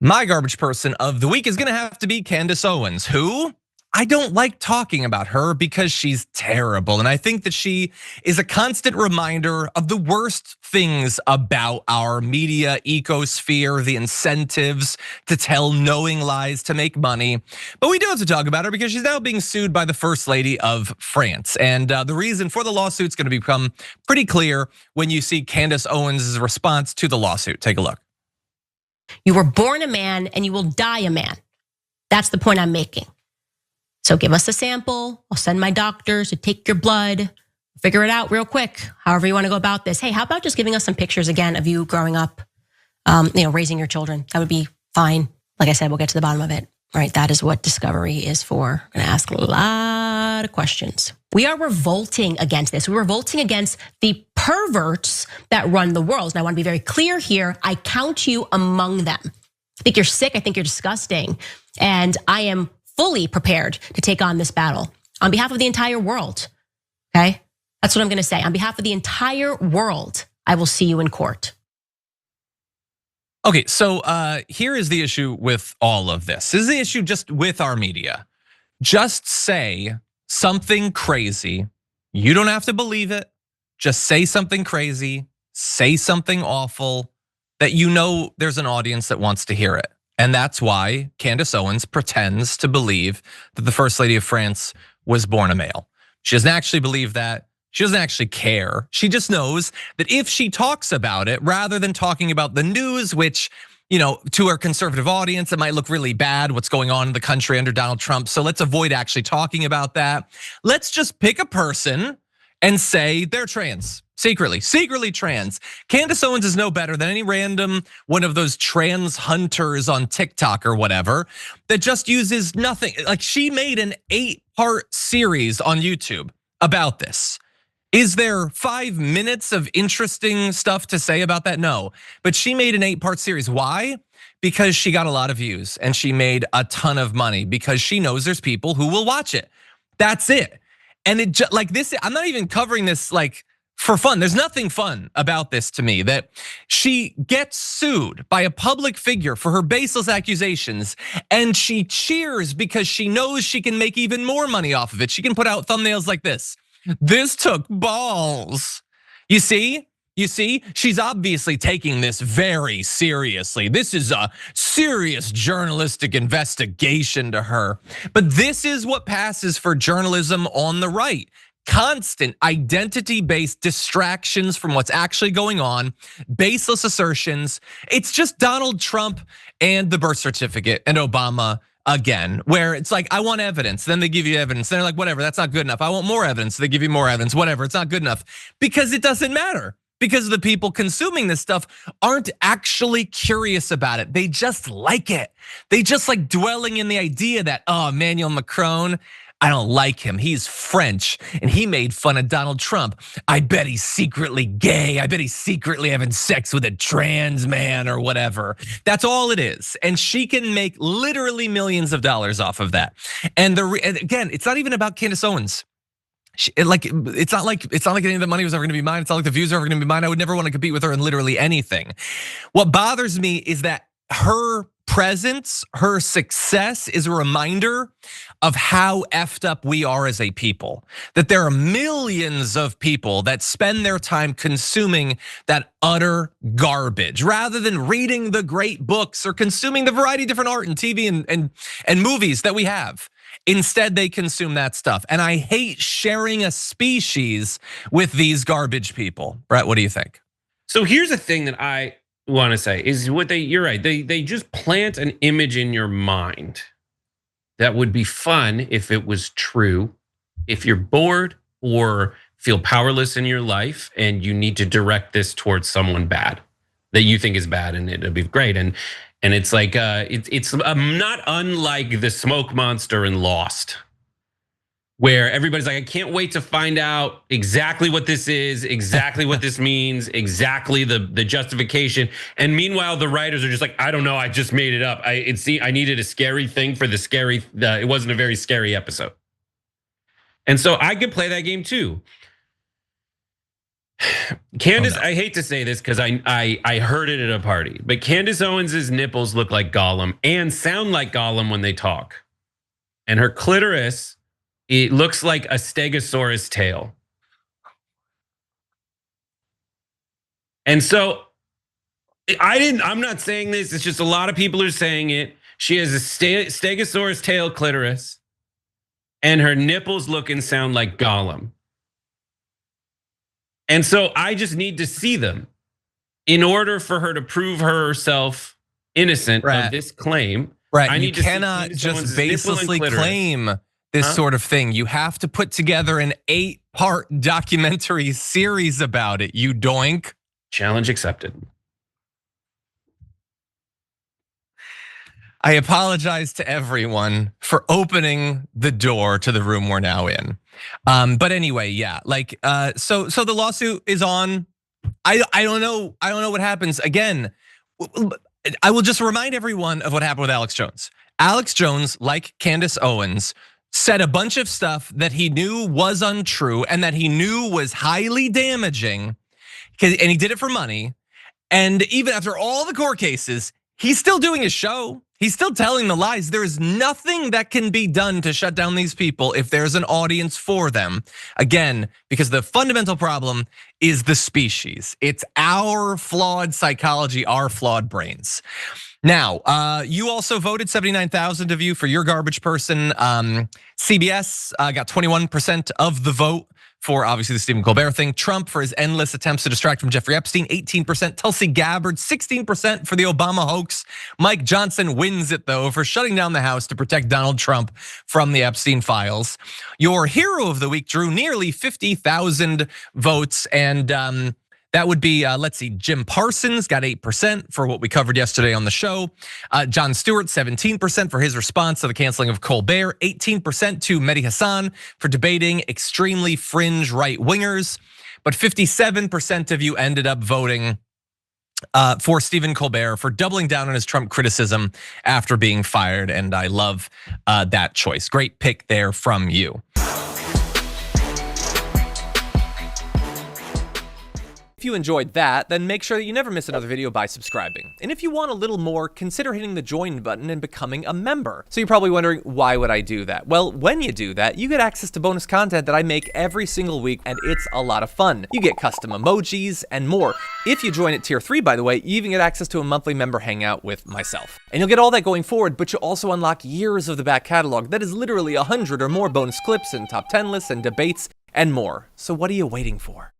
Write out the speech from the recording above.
My garbage person of the week is gonna have to be Candace Owens, who I don't like talking about her because she's terrible. And I think that she is a constant reminder of the worst things about our media ecosphere, the incentives to tell knowing lies to make money. But we do have to talk about her because she's now being sued by the First Lady of France. And the reason for the lawsuit is gonna become pretty clear when you see Candace Owens' response to the lawsuit. Take a look. You were born a man and you will die a man. That's the point I'm making. So give us a sample. I'll send my doctors to take your blood, figure it out real quick, however you want to go about this. Hey, how about just giving us some pictures again of you growing up, raising your children? That would be fine. Like I said, we'll get to the bottom of it. Right, that is what Discovery is for. We're gonna ask a lot of questions. We are revolting against this. We're revolting against the perverts that run the world. And I want to be very clear here. I count you among them. I think you're sick. I think you're disgusting. And I am fully prepared to take on this battle on behalf of the entire world. Okay, that's what I'm gonna say. On behalf of the entire world, I will see you in court. Okay, so here is the issue with all of this. This is the issue just with our media. Just say something crazy. You don't have to believe it. Just say something crazy, say something awful that you know there's an audience that wants to hear it. And that's why Candace Owens pretends to believe that the First Lady of France was born a male. She doesn't actually believe that. She doesn't actually care. She just knows that if she talks about it, rather than talking about the news, which, to her conservative audience, it might look really bad what's going on in the country under Donald Trump. So let's avoid actually talking about that. Let's just pick a person and say they're trans, secretly trans. Candace Owens is no better than any random one of those trans hunters on TikTok or whatever that just uses nothing. Like, she made an 8-part series on YouTube about this. Is there 5 minutes of interesting stuff to say about that? No, but she made an 8-part series. Why? Because she got a lot of views and she made a ton of money because she knows there's people who will watch it. That's it. And it just like this, I'm not even covering this like for fun. There's nothing fun about this to me, that she gets sued by a public figure for her baseless accusations and she cheers because she knows she can make even more money off of it. She can put out thumbnails like this. This took balls. You see, she's obviously taking this very seriously. This is a serious journalistic investigation to her. But this is what passes for journalism on the right. Constant identity-based distractions from what's actually going on, baseless assertions. It's just Donald Trump and the birth certificate and Obama again, where it's like, I want evidence. Then they give you evidence. They're like, whatever, that's not good enough. I want more evidence. They give you more evidence, whatever, it's not good enough. Because it doesn't matter. Because the people consuming this stuff aren't actually curious about it. They just like it. They just like dwelling in the idea that, Emmanuel Macron, I don't like him. He's French and he made fun of Donald Trump. I bet he's secretly gay. I bet he's secretly having sex with a trans man or whatever. That's all it is. And she can make literally millions of dollars off of that. And again, it's not even about Candace Owens. It's not like any of the money was ever gonna be mine. It's not like the views are ever gonna be mine. I would never want to compete with her in literally anything. What bothers me is that her presence, her success is a reminder of how effed up we are as a people. That there are millions of people that spend their time consuming that utter garbage rather than reading the great books or consuming the variety of different art and TV and movies that we have. Instead, they consume that stuff. And I hate sharing a species with these garbage people. Brett, what do you think? So here's the thing that I want to say is you're right. They just plant an image in your mind that would be fun if it was true. If you're bored or feel powerless in your life and you need to direct this towards someone bad that you think is bad, and it'll be great. And it's like it's not unlike the smoke monster in Lost, where everybody's like, I can't wait to find out exactly what this is, exactly what this means, exactly the justification. And meanwhile, the writers are just like, I don't know, I just made it up. I needed a scary thing for the scary. It wasn't a very scary episode. And so I could play that game too. Candace, Oh, no. I hate to say this because I heard it at a party, but Candace Owens's nipples look like Gollum and sound like Gollum when they talk. And her clitoris, it looks like a stegosaurus tail. And so I'm not saying this, it's just a lot of people are saying it. She has a stegosaurus tail clitoris and her nipples look and sound like Gollum. And so I just need to see them in order for her to prove herself innocent of this claim. Right, I you need to see cannot Candace just Owens' nipple and baselessly clitoris. claim this sort of thing. You have to put together an 8-part documentary series about it, you doink. Challenge accepted. I apologize to everyone for opening the door to the room we're now in. But anyway, yeah, like so the lawsuit is on. I don't know what happens. Again, I will just remind everyone of what happened with Alex Jones. Alex Jones, like Candace Owens, said a bunch of stuff that he knew was untrue and that he knew was highly damaging, and he did it for money. And even after all the court cases, he's still doing his show. He's still telling the lies. There is nothing that can be done to shut down these people if there's an audience for them. Again, because the fundamental problem is the species. It's our flawed psychology, our flawed brains. Now, you also voted 79,000 of you for your garbage person. CBS got 21% of the vote for obviously the Stephen Colbert thing. Trump for his endless attempts to distract from Jeffrey Epstein, 18%. Tulsi Gabbard, 16% for the Obama hoax. Mike Johnson wins it though for shutting down the House to protect Donald Trump from the Epstein files. Your hero of the week drew nearly 50,000 votes, and that would be, let's see, Jim Parsons got 8% for what we covered yesterday on the show. Jon Stewart, 17% for his response to the canceling of Colbert. 18% to Mehdi Hassan for debating extremely fringe right-wingers. But 57% of you ended up voting for Stephen Colbert for doubling down on his Trump criticism after being fired. And I love that choice. Great pick there from you. If you enjoyed that, then make sure that you never miss another video by subscribing. And if you want a little more, consider hitting the join button and becoming a member. So you're probably wondering, why would I do that? Well, when you do that, you get access to bonus content that I make every single week, and it's a lot of fun. You get custom emojis and more. If you join at tier 3, by the way, you even get access to a monthly member hangout with myself. And you'll get all that going forward, but you'll also unlock years of the back catalog that is literally 100 or more bonus clips and top 10 lists and debates and more. So what are you waiting for?